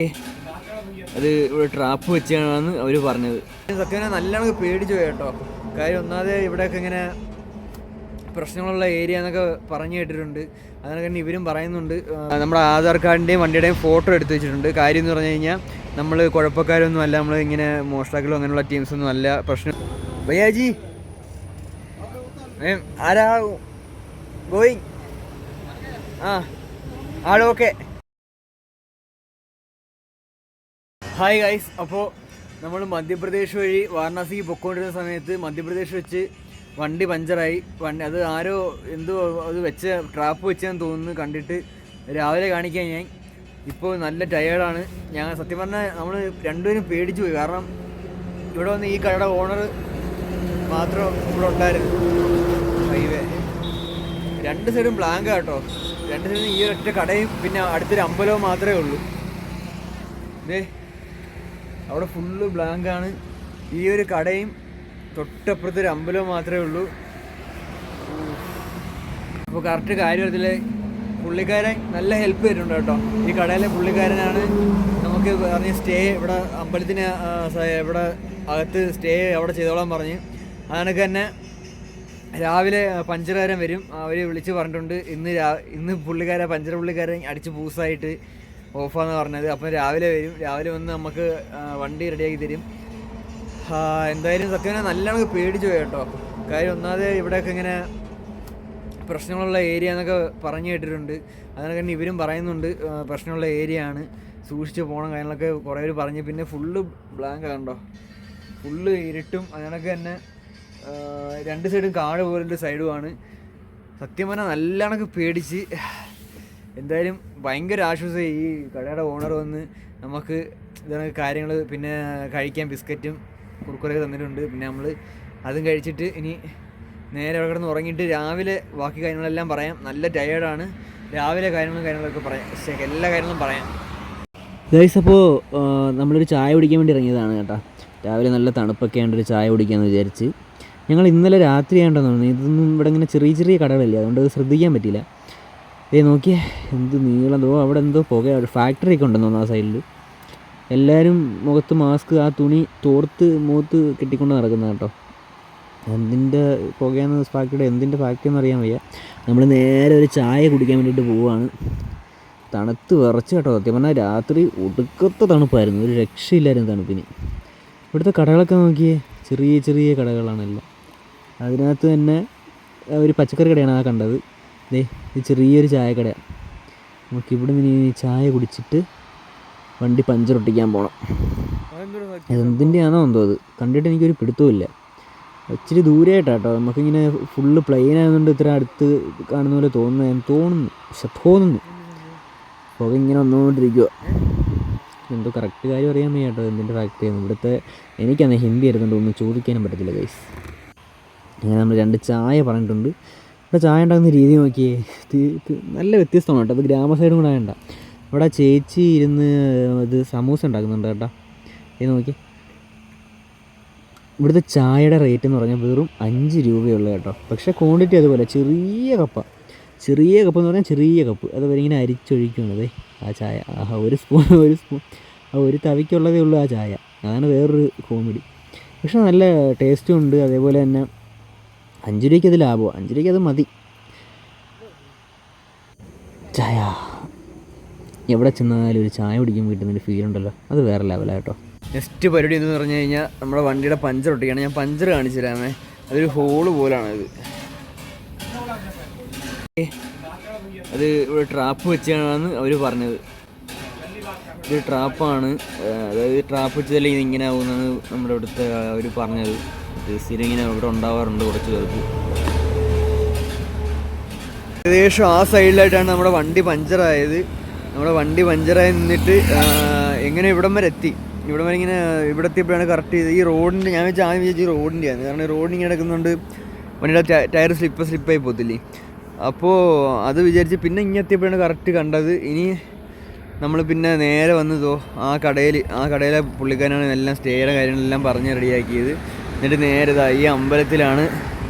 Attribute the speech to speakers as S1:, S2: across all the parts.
S1: അത് ഇവിടെ ട്രാപ്പ് വെച്ചാണെന്ന് അവർ പറഞ്ഞത്. ഇതൊക്കെ ഇങ്ങനെ നല്ലോണം പേടിച്ചു പോയി കേട്ടോ. കാര്യം ഒന്നാമത് ഇവിടെയൊക്കെ ഇങ്ങനെ പ്രശ്നങ്ങളുള്ള ഏരിയ എന്നൊക്കെ പറഞ്ഞു കേട്ടിട്ടുണ്ട്. അതിനൊക്കെ തന്നെ ഇവരും പറയുന്നുണ്ട്. നമ്മുടെ ആധാർ കാർഡിൻ്റെയും വണ്ടിയുടെയും ഫോട്ടോ എടുത്ത് വെച്ചിട്ടുണ്ട്. കാര്യം എന്ന് പറഞ്ഞു കഴിഞ്ഞാൽ നമ്മൾ കുഴപ്പക്കാരൊന്നും അല്ല, നമ്മൾ ഇങ്ങനെ മോഷ്ടാക്കളോ അങ്ങനെയുള്ള ടീംസൊന്നും അല്ല. പ്രശ്നം ഭയ്യാജി ആരാ ഗോയിങ് ഓക്കെ. ഹായ് ഗൈസ്, അപ്പോൾ നമ്മൾ മധ്യപ്രദേശ് വഴി വാരണാസിക്ക് പൊയ്ക്കൊണ്ടിരുന്ന സമയത്ത് മധ്യപ്രദേശ് വെച്ച് വണ്ടി പഞ്ചറായി. അത് ആരോ എന്തോ അത് വെച്ച ട്രാപ്പ് വെച്ചെന്ന് തോന്നുന്നു. കണ്ടിട്ട് രാവിലെ കാണിക്കാൻ ഞാൻ ഇപ്പോൾ നല്ല ടയേർഡാണ്. ഞാൻ സത്യം പറഞ്ഞാൽ നമ്മൾ രണ്ടുപേരും പേടിച്ചു പോയി. കാരണം ഇവിടെ വന്ന് ഈ കടയുടെ ഓണർ മാത്രം ഇവിടെ ഉണ്ടായിരുന്നു. ഹൈവേ രണ്ട് സൈഡും ബ്ലാങ്ക് കേട്ടോ. രണ്ട് സൈഡും ഈ ഒറ്റ കടയും പിന്നെ അടുത്തൊരു അമ്പലവും മാത്രമേ ഉള്ളൂ. ഇതേ അവിടെ ഫുള്ള് ബ്ലാങ്കാണ്. ഈ ഒരു കടയും തൊട്ടപ്പുറത്തൊരു അമ്പലവും മാത്രമേ ഉള്ളൂ. അപ്പോൾ കറക്റ്റ് കാര്യത്തിൽ പുള്ളിക്കാരൻ നല്ല ഹെൽപ്പ് ചെയ്തിട്ടുണ്ട് കേട്ടോ. ഈ കടയിലെ പുള്ളിക്കാരനാണ് നമുക്ക് പറഞ്ഞ് സ്റ്റേ ഇവിടെ അമ്പലത്തിന് ഇവിടെ അകത്ത് സ്റ്റേ അവിടെ ചെയ്തോളാൻ പറഞ്ഞ്. അതിനൊക്കെ തന്നെ രാവിലെ പഞ്ചറുകാരൻ വരും. അവർ വിളിച്ച് പറഞ്ഞിട്ടുണ്ട് ഇന്ന് പഞ്ചർ പുള്ളിക്കാരൻ അടിച്ച് പൂസായിട്ട് ഓഫാന്ന് പറഞ്ഞത്. അപ്പം രാവിലെ വരും. രാവിലെ വന്ന് നമുക്ക് വണ്ടി റെഡിയാക്കി തരും. എന്തായാലും സത്യം നല്ലോണം പേടിച്ചു പോയി കേട്ടോ. കാര്യം ഒന്നാമത് ഇവിടെയൊക്കെ ഇങ്ങനെ പ്രശ്നങ്ങളുള്ള ഏരിയ എന്നൊക്കെ പറഞ്ഞു കേട്ടിട്ടുണ്ട്. അതിനൊക്കെ തന്നെ ഇവരും പറയുന്നുണ്ട് പ്രശ്നമുള്ള ഏരിയ ആണ്, സൂക്ഷിച്ച് പോകണം കാര്യങ്ങളൊക്കെ കുറേ പേര് പറഞ്ഞ്. പിന്നെ ഫുള്ള് ബ്ലാങ്ക് കണ്ടോ, ഫുള്ള് ഇരുട്ടും. അതിനൊക്കെ തന്നെ രണ്ട് സൈഡും കാട് പോലൊരു സൈഡുമാണ്. സത്യം പറഞ്ഞാൽ നല്ലോണം പേടിച്ച്. എന്തായാലും ഭയങ്കര ആശ്വാസം. ഈ കടയുടെ ഓണർ വന്ന് നമുക്ക് ഇതൊക്കെ കാര്യങ്ങൾ പിന്നെ കഴിക്കാൻ ബിസ്ക്കറ്റും കുറുക്കുറൊക്കെ തന്നിട്ടുണ്ട്. പിന്നെ നമ്മൾ അതും കഴിച്ചിട്ട് ഇനി നേരെ അവിടെ കിടന്ന് ഉറങ്ങിയിട്ട് രാവിലെ ബാക്കി കാര്യങ്ങളെല്ലാം പറയാം. നല്ല ടയേർഡാണ്. രാവിലെ കാര്യങ്ങളൊക്കെ പറയാം. എല്ലാ കാര്യങ്ങളും പറയാം ഗൈസ്. അപ്പോൾ നമ്മളൊരു ചായ കുടിക്കാൻ വേണ്ടി ഇറങ്ങിയതാണ് കേട്ടോ. രാവിലെ നല്ല തണുപ്പൊക്കെ ആയിട്ടൊരു ചായ കുടിക്കാമെന്ന് വിചാരിച്ച്. ഞങ്ങൾ ഇന്നലെ രാത്രി ആയിട്ടാണ് തോന്നുന്നു. ഇതൊന്നും ഇവിടെ ഇങ്ങനെ ചെറിയ ചെറിയ കടകളില്ല, അതുകൊണ്ട് അത് ശ്രദ്ധിക്കാൻ പറ്റിയില്ല. നോക്കിയേ എന്ത് നീളം. അവിടെ എന്തോ പുക, ഫാക്ടറി ഒക്കെ ഉണ്ടെന്ന് തോന്നുന്നു ആ സൈഡിൽ. എല്ലാവരും മുഖത്ത് മാസ്ക്, ആ തുണി തോർത്ത് മുഖത്ത് കെട്ടിക്കൊണ്ട് നടക്കുന്നത് കേട്ടോ. എന്തിൻ്റെ പുകയെന്ന് ഫാക്ടറിയുടെ എന്തിൻ്റെ ഫാക്ടറി എന്ന് അറിയാൻ വയ്യ. നമ്മൾ നേരെ ഒരു ചായ കുടിക്കാൻ വേണ്ടിയിട്ട് പോവുകയാണ്. തണുത്ത് വിറച്ച് കേട്ടോ. സത്യം പറഞ്ഞാൽ രാത്രി ഒടുക്കത്തെ തണുപ്പായിരുന്നു, ഒരു രക്ഷയില്ലായിരുന്നു തണുപ്പിന്. ഇവിടുത്തെ കടകളൊക്കെ നോക്കിയേ, ചെറിയ ചെറിയ കടകളാണല്ലോ. അതിനകത്ത് തന്നെ ഒരു പച്ചക്കറി കടയാണ് ആ കണ്ടത്. ഇത് ചെറിയൊരു ചായക്കടയാണ്. നമുക്കിവിടെ നിന്ന് ചായ കുടിച്ചിട്ട് വണ്ടി പഞ്ചറൊട്ടിക്കാൻ പോകണം. എന്തിൻ്റെയാണോ എന്തോ അത് കണ്ടിട്ട് എനിക്കൊരു പിടുത്തമില്ല. ഇച്ചിരി ദൂരെയായിട്ടാട്ടോ. നമുക്കിങ്ങനെ ഫുള്ള് പ്ലെയിൻ ആയതുകൊണ്ട് ഇത്ര അടുത്ത് കാണുന്ന പോലെ തോന്നുന്നു. പുക ഇങ്ങനെ വന്നുകൊണ്ടിരിക്കുക. എന്തോ കറക്റ്റ് കാര്യം അറിയാൻ വയ്യ കേട്ടോ എന്തിൻ്റെ ഫാക്ടറിയാണ്. ഇവിടുത്തെ എനിക്കാണ് ഹിന്ദി ആയിരുന്നുണ്ട്, ഒന്നും ചോദിക്കാനും പറ്റത്തില്ല ഗൈസ്. അങ്ങനെ നമ്മൾ 2 ചായ പറഞ്ഞിട്ടുണ്ട്. ഇവിടെ ചായ ഉണ്ടാകുന്ന രീതി നോക്കിയേ, നല്ല വ്യത്യസ്തമാണ് കേട്ടോ. അത് ഗ്രാമ സൈഡും കൂടെ വേണ്ട. ഇവിടെ ചേച്ചി ഇരുന്ന് ഇത് സമൂസ ഉണ്ടാക്കുന്നുണ്ട് കേട്ടോ. നോക്കി ഇവിടുത്തെ ചായയുടെ റേറ്റ് എന്ന് പറഞ്ഞാൽ വെറും 5 രൂപയുള്ളൂ കേട്ടോ. പക്ഷേ ക്വാണ്ടിറ്റി അതുപോലെ ചെറിയ കപ്പ് എന്ന് പറഞ്ഞാൽ ചെറിയ കപ്പ്. അതുപോലെ ഇങ്ങനെ അരിച്ചൊഴിക്കുകയാണ് ആ ചായ. ഒരു സ്പൂൺ ഒരു തവിക്കുള്ളതേ ഉള്ളൂ ആ ചായ. അതാണ് വേറൊരു കോമഡി. പക്ഷെ നല്ല ടേസ്റ്റും ഉണ്ട്. അതേപോലെ തന്നെ 5 രൂപയ്ക്ക് അത് ലാഭമാണ്. 5 രൂപയ്ക്ക് അത് മതി. ചായ എവിടെ ചെന്നാലും ഒരു ചായ കുടിക്കുമ്പോൾ കിട്ടുന്നൊരു ഫീൽ ഉണ്ടല്ലോ, അത് വേറെ ലെവലാണ് കേട്ടോ. നെക്സ്റ്റ് പരിപാടി എന്ന് പറഞ്ഞു കഴിഞ്ഞാൽ നമ്മുടെ വണ്ടിയുടെ പഞ്ചർ ഒട്ടിക്കുകയാണ്. ഞാൻ പഞ്ചർ കാണിച്ചു തരാമേ. അതൊരു ഹോള് പോലാണത്. അത് ഇവിടെ ട്രാപ്പ് വെച്ചാണെന്ന് അവർ പറഞ്ഞത്. ഇത് ട്രാപ്പാണ്. അതായത് ട്രാപ്പ് വെച്ചതല്ലേ ഇതിങ്ങനെ ആവുമെന്നാണ് നമ്മുടെ ഇവിടുത്തെ അവർ പറഞ്ഞത്. സ്ഥിരം ഇങ്ങനെ ഇവിടെ ഉണ്ടാവാറുണ്ട് കുറച്ച് പേർക്ക്. ഏകദേശം ആ സൈഡിലായിട്ടാണ് നമ്മുടെ വണ്ടി പഞ്ചറായത്. നമ്മുടെ വണ്ടി പഞ്ചറായി നിന്നിട്ട് എങ്ങനെ ഇവിടം വരെ എത്തി. ഇവിടം വരെ ഇങ്ങനെ ഇവിടെ എത്തിയപ്പോഴാണ് കറക്റ്റ് ചെയ്ത് ഈ റോഡിൻ്റെ. ഞാൻ ആദ്യം വിചാരിച്ചു ഈ റോഡിൻ്റെയാണ്. കാരണം റോഡിങ്ങനെ കിടക്കുന്നുണ്ട്, വണ്ടിയുടെ ടയർ സ്ലിപ്പായി പോകത്തില്ലേ. അപ്പോൾ അത് വിചാരിച്ച് പിന്നെ ഇങ്ങനെ എത്തിയപ്പോഴാണ് കറക്റ്റ് കണ്ടത്. ഇനി നമ്മൾ പിന്നെ നേരെ വന്നതോ ആ കടയിലെ പുള്ളിക്കാരനാണ് എല്ലാം സ്റ്റേയുടെ കാര്യങ്ങളെല്ലാം പറഞ്ഞ് റെഡിയാക്കിയത്. എന്നിട്ട് നേരെ ഈ അമ്പലത്തിലാണ്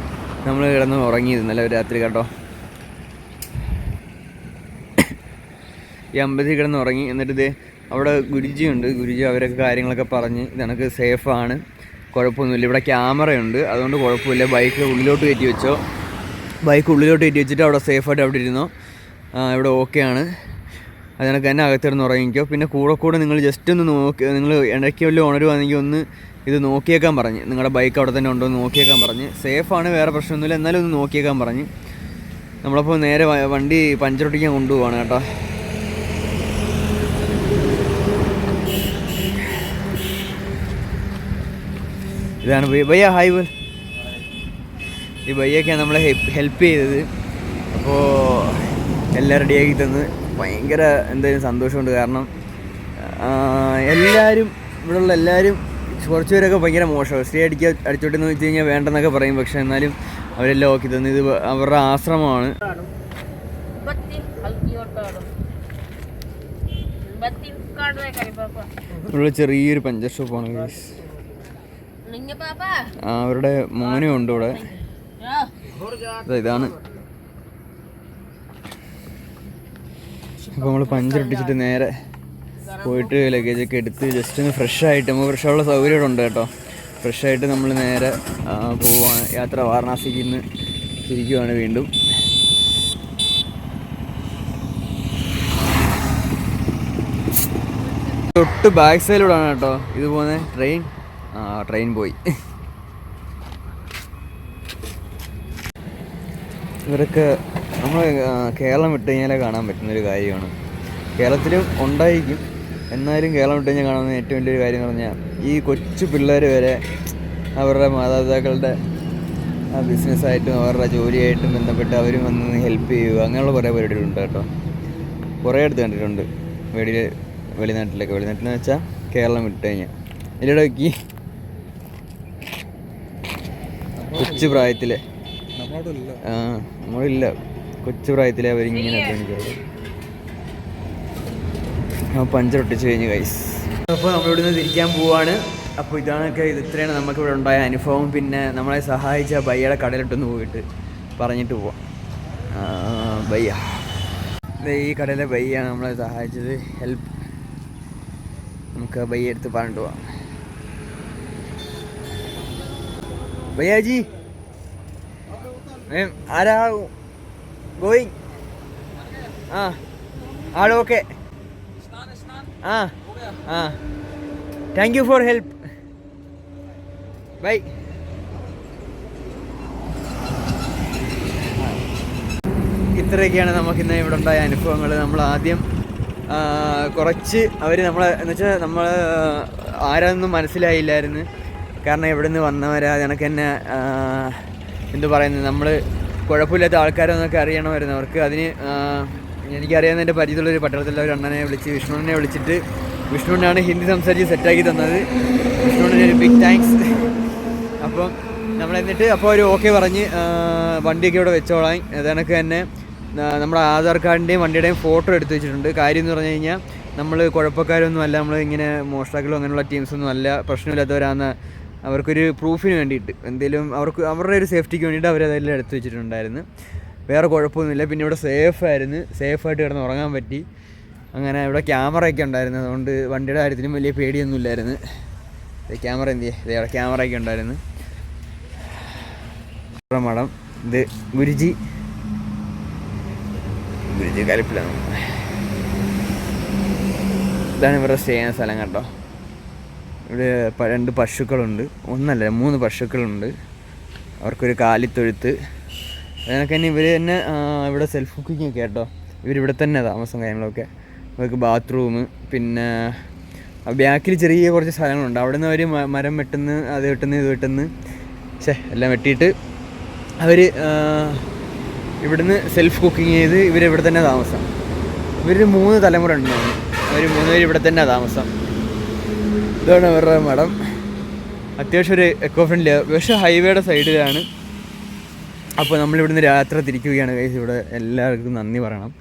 S1: നമ്മൾ കിടന്ന് ഉറങ്ങിയത് നല്ല രാത്രി കേട്ടോ. ഈ അമ്പലത്തിൽ കിടന്ന് ഉറങ്ങി. എന്നിട്ട് അവിടെ ഗുരുജി ഉണ്ട്. ഗുരുജി അവരൊക്കെ കാര്യങ്ങളൊക്കെ പറഞ്ഞ് ഇതെനിക്ക് സേഫാണ്, കുഴപ്പമൊന്നുമില്ല, ഇവിടെ ക്യാമറയുണ്ട്, അതുകൊണ്ട് കുഴപ്പമില്ല, ബൈക്ക് ഉള്ളിലോട്ട് കയറ്റി വെച്ചോ, ബൈക്ക് ഉള്ളിലോട്ട് കയറ്റി വെച്ചിട്ട് അവിടെ സേഫായിട്ട് അവിടെ ഇരുന്നോ, ഇവിടെ ഓക്കെയാണ്, അതിനൊക്കെ തന്നെ അകത്തിരുന്ന് ഉറങ്ങിക്കോ. പിന്നെ കൂടെ നിങ്ങൾ ജസ്റ്റ് ഒന്ന് നോക്കി, നിങ്ങൾ ഇടയ്ക്ക് വല്ലതും ഉണരുവാണെങ്കിൽ ഒന്ന് ഇത് നോക്കിയേക്കാൻ പറഞ്ഞ്, നിങ്ങളുടെ ബൈക്ക് അവിടെ തന്നെ ഉണ്ടോ എന്ന് നോക്കിയേക്കാൻ പറഞ്ഞ്. സേഫാണ്, വേറെ പ്രശ്നമൊന്നുമില്ല, എന്നാലും ഒന്ന് നോക്കിയേക്കാൻ പറഞ്ഞ്. നമ്മളപ്പോൾ നേരെ വണ്ടി പഞ്ചറൊട്ടിക്കാൻ കൊണ്ടുപോവാണ് കേട്ടോ. ഇതാണ് ഭയ്യ. ഹായ് ബോൽ. ഈ ഭയ്യൊക്കെയാണ് നമ്മളെ ഹെൽപ്പ് ചെയ്തത്. അപ്പോൾ എല്ലാം റെഡിയാക്കി തന്ന് ഭയങ്കര എന്തായാലും സന്തോഷമുണ്ട്. കാരണം എല്ലാവരും ഇവിടെയുള്ള എല്ലാവരും കുറച്ച് പേരൊക്കെ ഭയങ്കര മോശമാണ്, സ്റ്റേ അടിച്ചോട്ടെന്ന് വെച്ച് കഴിഞ്ഞാൽ വേണ്ടെന്നൊക്കെ പറയും. പക്ഷെ എന്നാലും അവരെല്ലാം ഓക്കി തന്നു. ഇത് അവരുടെ ആശ്രമമാണ്. ഇവിടെ ചെറിയൊരു പഞ്ചർ ഷോപ്പാണ്. അവരുടെ മോനും ഉണ്ട് ഇവിടെ. ഇതാണ്. അപ്പോൾ നമ്മൾ പഞ്ചറൊട്ടിച്ചിട്ട് നേരെ പോയിട്ട് ലഗേജൊക്കെ എടുത്ത് ജസ്റ്റ് ഒന്ന് ഫ്രഷായിട്ട്, നമുക്ക് ഫ്രഷായുള്ള സൗകര്യം ഉണ്ട് കേട്ടോ. ഫ്രഷായിട്ട് നമ്മൾ നേരെ പോവുകയാണ്. യാത്ര വാരണാസിക്ക് ഇന്ന് തിരിക്കുവാണ് വീണ്ടും. തൊട്ട് ബാക്ക് സൈഡിലൂടെയാണ് കേട്ടോ ഇത് പോകുന്നത്. ട്രെയിൻ പോയി. ഇവരൊക്കെ നമ്മൾ കേരളം വിട്ട് കഴിഞ്ഞാലേ കാണാൻ പറ്റുന്നൊരു കാര്യമാണ്. കേരളത്തിലും ഉണ്ടായിരിക്കും, എന്നാലും കേരളം വിട്ട് കഴിഞ്ഞാൽ കാണുന്ന ഏറ്റവും വലിയൊരു കാര്യം എന്ന് പറഞ്ഞാൽ ഈ കൊച്ചു പിള്ളേർ വരെ അവരുടെ മാതാപിതാക്കളുടെ ബിസിനസ്സായിട്ടും അവരുടെ ജോലിയായിട്ടും ബന്ധപ്പെട്ട് അവരും വന്ന് ഹെൽപ്പ് ചെയ്യുക, അങ്ങനെയുള്ള കുറേ പരിപാടികളുണ്ട് കേട്ടോ. കുറേ അടുത്ത് കണ്ടിട്ടുണ്ട് വെളിനാട്ടിലെന്ന് വെച്ചാൽ കേരളം വിട്ട് കഴിഞ്ഞാൽ. ഇതിലൂടെ നോക്കി കൊച്ചു പ്രായത്തിലെ നമ്മളില്ല, കൊച്ചു പ്രായത്തിലെ അവരിങ്ങനെ പഞ്ചറൊട്ടിച്ച് കഴിഞ്ഞ് ഗൈസ്. അപ്പോൾ നമ്മളിവിടുന്ന് തിരിക്കാൻ പോവാണ്. അപ്പോൾ ഇത്രയാണ് നമുക്കിവിടെ ഉണ്ടായ അനുഭവം. പിന്നെ നമ്മളെ സഹായിച്ച ബയ്യയുടെ കടയിലിട്ടൊന്ന് പോയിട്ട് പറഞ്ഞിട്ട് പോവാം. ബയ്യ, ഈ കടയിലെ ബയ്യാണ് നമ്മളെ സഹായിച്ചത്. ഹെൽപ്പ് നമുക്ക് ബയ്യ എടുത്ത് പറഞ്ഞിട്ട് പോവാം. ഭയ്യാജി ആരാ going? All okay. Thank you for help. Bye. ഇത്രയൊക്കെയാണ് നമുക്കിന്ന് ഇവിടെ ഉണ്ടായ അനുഭവങ്ങൾ. നമ്മൾ ആദ്യം കുറച്ച് അവർ നമ്മളെ എന്ന് വെച്ചാൽ നമ്മൾ ആരാതൊന്നും മനസ്സിലായില്ലായിരുന്നു. കാരണം എവിടെ നിന്ന് വന്നവരാ, കണക്ക് തന്നെ എന്തു പറയുന്നത്, നമ്മൾ കുഴപ്പമില്ലാത്ത ആൾക്കാരെന്നൊക്കെ അറിയണമായിരുന്നു അവർക്ക്. അതിന് എനിക്കറിയാവുന്ന എൻ്റെ പരിചയമുള്ളൊരു പട്ടണത്തിലുള്ള ഒരു അണ്ണനെ വിളിച്ച്, വിഷ്ണുവിനെ വിളിച്ചിട്ട്, വിഷ്ണുവിനാണ് ഹിന്ദി സംസാരിച്ച് സെറ്റാക്കി തന്നത്. വിഷ്ണുവിന് ഒരു ബിഗ് താങ്ക്സ്. അപ്പം നമ്മളെന്നിട്ട് അപ്പോൾ അവർ ഓക്കെ പറഞ്ഞ് വണ്ടിയൊക്കെ ഇവിടെ വെച്ചോളാം. കണക്ക് തന്നെ നമ്മുടെ ആധാർ കാർഡിൻ്റെയും വണ്ടിയുടെയും ഫോട്ടോ എടുത്ത് വെച്ചിട്ടുണ്ട്. കാര്യം എന്ന് പറഞ്ഞു കഴിഞ്ഞാൽ നമ്മൾ കുഴപ്പക്കാരൊന്നും അല്ല, നമ്മൾ ഇങ്ങനെ മോഷ്ടാക്കളോ അങ്ങനെയുള്ള ടീംസൊന്നും അല്ല, പ്രശ്നമില്ലാത്തവരാണ്. അവർക്കൊരു പ്രൂഫിന് വേണ്ടിയിട്ട് എന്തെങ്കിലും അവരുടെ ഒരു സേഫ്റ്റിക്ക് വേണ്ടിയിട്ട് അവരതെല്ലാം എടുത്ത് വെച്ചിട്ടുണ്ടായിരുന്നു. വേറെ കുഴപ്പമൊന്നുമില്ല. പിന്നെ ഇവിടെ സേഫായിട്ട് കിടന്ന് ഉറങ്ങാൻ പറ്റി. അങ്ങനെ ഇവിടെ ക്യാമറയൊക്കെ ഉണ്ടായിരുന്നു, അതുകൊണ്ട് വണ്ടിയുടെ കാര്യത്തിനും വലിയ പേടിയൊന്നും ഇല്ലായിരുന്നു. ക്യാമറ ഇവിടെ ക്യാമറയൊക്കെ ഉണ്ടായിരുന്നു. മഠം, ഇത് ഗുരുജി കലിപ്പിലാണ്. ഇതാണ് ഇവരുടെ സ്റ്റേ ചെയ്യുന്ന സ്ഥലം കേട്ടോ. ഇവിടെ 2 പശുക്കളുണ്ട്, 3 പശുക്കളുണ്ട്. അവർക്കൊരു കാലിത്തൊഴുത്ത്. അതിനൊക്കെ തന്നെ ഇവർ തന്നെ ഇവിടെ സെൽഫ് കുക്കിംഗ് ഒക്കെ കേട്ടോ. ഇവരിവിടെ തന്നെ താമസം കാര്യങ്ങളൊക്കെ. അവർക്ക് ബാത്റൂം, പിന്നെ ബാക്കിൽ ചെറിയ കുറച്ച് സ്ഥലങ്ങളുണ്ട്. അവിടെ നിന്ന് അവർ മരം വെട്ടുന്നു, അത് വെട്ടുന്നു, ഇത് വെട്ടുന്നു, എല്ലാം വെട്ടിയിട്ട് അവർ ഇവിടുന്ന് സെൽഫ് കുക്കിംഗ് ചെയ്ത് ഇവരിവിടെ തന്നെ താമസം. ഇവർ 3 തലമുറ ഉണ്ടാവും. അവർ 3 പേര് ഇവിടെ തന്നെ താമസം. ഇതാണ് അവരുടെ മഠം. അത്യാവശ്യം ഒരു എക്കോ ഫ്രണ്ട്ലി, പക്ഷേ ഹൈവേയുടെ സൈഡിലാണ്. അപ്പോൾ നമ്മളിവിടുന്ന് യാത്ര തിരിക്കുകയാണ് ഗൈസ്. ഇവിടെ എല്ലാവർക്കും നന്ദി പറയണം.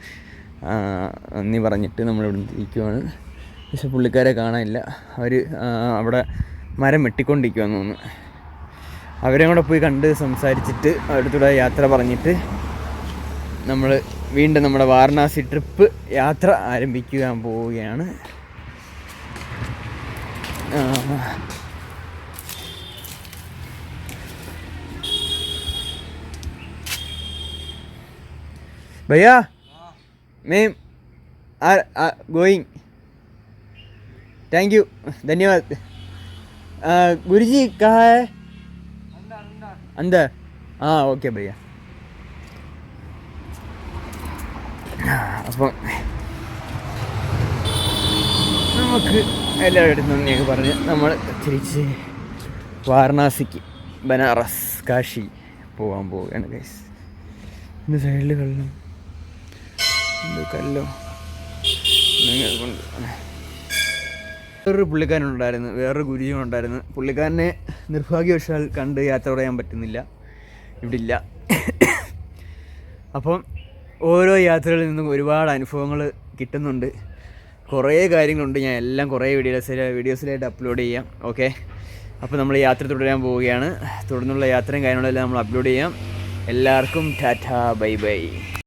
S1: നന്ദി പറഞ്ഞിട്ട് നമ്മളിവിടുന്ന് തിരിക്കുകയാണ്. പക്ഷെ പുള്ളിക്കാരെ കാണാനില്ല. അവർ അവിടെ മരം വെട്ടിക്കൊണ്ടിരിക്കുകയെന്ന് തോന്നുന്നു. അവരെയും കൂടെ പോയി കണ്ട് സംസാരിച്ചിട്ട് അടുത്തൂടെ യാത്ര പറഞ്ഞിട്ട് നമ്മൾ വീണ്ടും നമ്മുടെ വാരണാസി ട്രിപ്പ് യാത്ര ആരംഭിക്കാൻ പോവുകയാണ്. भैया मैं गोइंग थैंक यू धन्यवाद गुरुजी कहाँ है अंदर हाँ ओके भैया അപ്പം നമുക്ക് എല്ലാവരുടെ നന്ദിയൊക്കെ പറഞ്ഞ് നമ്മൾ തിരിച്ച് വാരണാസിക്ക് ബനാറസ് കാശി പോകാൻ പോവുകയാണ് ഗൈസ്. എൻ്റെ സൈഡിൽ കല്ലും കല്ലോ വേറൊരു പുള്ളിക്കാരനുണ്ടായിരുന്നു, വേറൊരു ഗുരുജിയുണ്ടായിരുന്നു. പുള്ളിക്കാരനെ നിർഭാഗ്യവശാൽ കണ്ട് യാത്ര പറയാൻ പറ്റുന്നില്ല, ഇവിടെ ഇല്ല. അപ്പം ഓരോ യാത്രകളിൽ നിന്നും ഒരുപാട് അനുഭവങ്ങൾ കിട്ടുന്നുണ്ട്, കുറേ കാര്യങ്ങളുണ്ട്. ഞാൻ എല്ലാം കുറേ വീഡിയോസിലായിട്ട് അപ്ലോഡ് ചെയ്യാം. ഓക്കെ, അപ്പോൾ നമ്മൾ യാത്ര തുടരാൻ പോവുകയാണ്. തുടർന്നുള്ള യാത്രയും കാര്യങ്ങളെല്ലാം നമ്മൾ അപ്ലോഡ് ചെയ്യാം. എല്ലാവർക്കും ടാറ്റാ ബൈ ബൈ.